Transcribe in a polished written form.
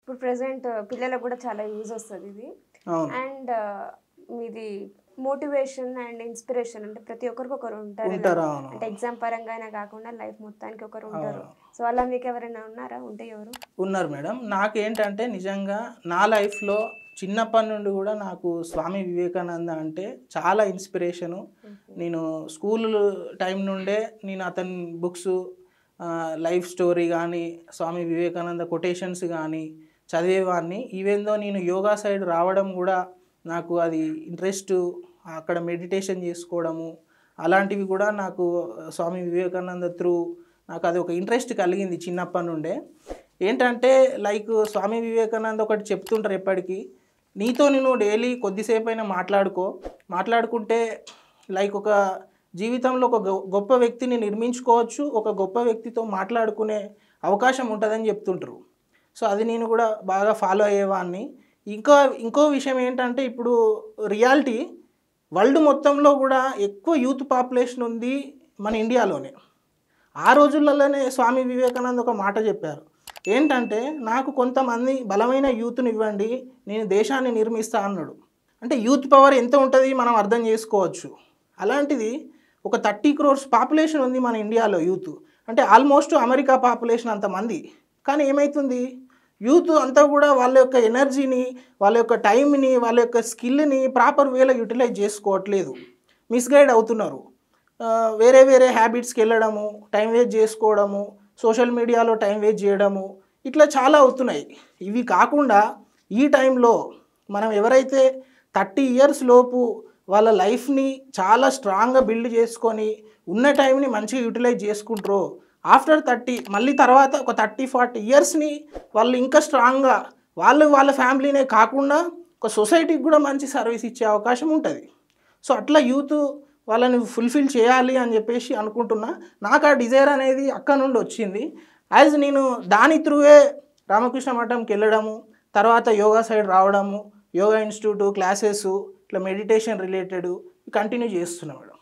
ఇప్పుడు ప్రెజెంట్ పిల్లలకు కూడా చాలా యూజ్ వస్తుంది ఇది. అవును. అండ్ మీది మోటివేషన్ అండ్ ఇన్స్పిరేషన్ అంటే ప్రతి ఒక్కరికి ఒకరు ఉంటారు. ఉంటారు. అవును. అంటే ఎగ్జామ్ పరంగానే కాకుండా లైఫ్ మొత్తానికి ఒకరు ఉంటారు. అవును. సో అలా మీకు ఎవరైనా ఉన్నారా? ఉంటే ఎవరు? ఉన్నారు మేడం. నాకేంటంటే నిజంగా నా లైఫ్‌లో చిన్నప్పటి నుండి కూడా నాకు స్వామి వివేకానంద అంటే చాలా ఇన్స్పిరేషను. నేను స్కూల్ టైం నుండే నేను అతని బుక్స్ లైఫ్ స్టోరీ కానీ, స్వామి వివేకానంద కొటేషన్స్ కానీ చదివేవాడిని. ఈవెన్ దో నేను యోగా సైడ్ రావడం కూడా నాకు అది ఇంట్రెస్ట్, అక్కడ మెడిటేషన్ చేసుకోవడము అలాంటివి కూడా నాకు స్వామి వివేకానంద త్రూ నాకు అది ఒక ఇంట్రెస్ట్ కలిగింది చిన్నప్పటి నుండే. ఏంటంటే లైక్ స్వామి వివేకానంద ఒకటి చెప్తుంటారు ఎప్పటికీ, నీతో నేను డైలీ కొద్దిసేపైనా మాట్లాడుకుంటే లైక్ ఒక జీవితంలో ఒక గొప్ప వ్యక్తిని నిర్మించుకోవచ్చు, ఒక గొప్ప వ్యక్తితో మాట్లాడుకునే అవకాశం ఉంటుందని చెప్తుంటారు. సో అది నేను కూడా బాగా ఫాలో అయ్యేవాడిని. ఇంకో విషయం ఏంటంటే ఇప్పుడు రియాలిటీ వరల్డ్ మొత్తంలో కూడా ఎక్కువ యూత్ పాపులేషన్ ఉంది మన ఇండియాలోనే. ఆ రోజులలోనే స్వామి వివేకానంద ఒక మాట చెప్పారు. ఏంటంటే నాకు కొంతమంది బలమైన యూత్ని ఇవ్వండి, నేను దేశాన్ని నిర్మిస్తా అన్నాడు. అంటే యూత్ పవర్ ఎంత ఉంటుంది మనం అర్థం చేసుకోవచ్చు. అలాంటిది ఒక 30 crores పాపులేషన్ ఉంది మన ఇండియాలో యూత్. అంటే ఆల్మోస్ట్ అమెరికా పాపులేషన్ అంతమంది. కానీ ఏమవుతుంది, యూత్ అంతా కూడా వాళ్ళ యొక్క ఎనర్జీని, వాళ్ళ యొక్క టైంని, వాళ్ళ యొక్క స్కిల్ని ప్రాపర్ వేలో యూటిలైజ్ చేసుకోవట్లేదు, మిస్గైడ్ అవుతున్నారు. వేరే హ్యాబిట్స్కి వెళ్ళడము, టైం వేస్ట్ చేసుకోవడము, సోషల్ మీడియాలో టైం వేస్ట్ చేయడము, ఇట్లా చాలా అవుతున్నాయి. ఇవి కాకుండా ఈ టైంలో మనం ఎవరైతే 30 years లోపు వాళ్ళ లైఫ్ని చాలా స్ట్రాంగ్గా బిల్డ్ చేసుకొని ఉన్న టైంని మంచిగా యూటిలైజ్ చేసుకుంటారో, ఆఫ్టర్ 30 మళ్ళీ తర్వాత ఒక 30-40 yearsని వాళ్ళు ఇంకా స్ట్రాంగ్గా వాళ్ళ ఫ్యామిలీనే కాకుండా ఒక సొసైటీకి కూడా మంచి సర్వీస్ ఇచ్చే అవకాశం ఉంటుంది. సో అట్లా యూత్ వాళ్ళని ఫుల్ఫిల్ చేయాలి అని చెప్పేసి అనుకుంటున్నా. నాకు ఆ డిజైర్ అనేది అక్కడ నుండి వచ్చింది. యాజ్ నేను దాని త్రూవే రామకృష్ణ మఠంకి వెళ్ళడము, తర్వాత యోగా సైడ్ రావడము, యోగా ఇన్స్టిట్యూట్ క్లాసెస్, ఇట్లా మెడిటేషన్ రిలేటెడ్ కంటిన్యూ చేస్తున్నాను మేడం.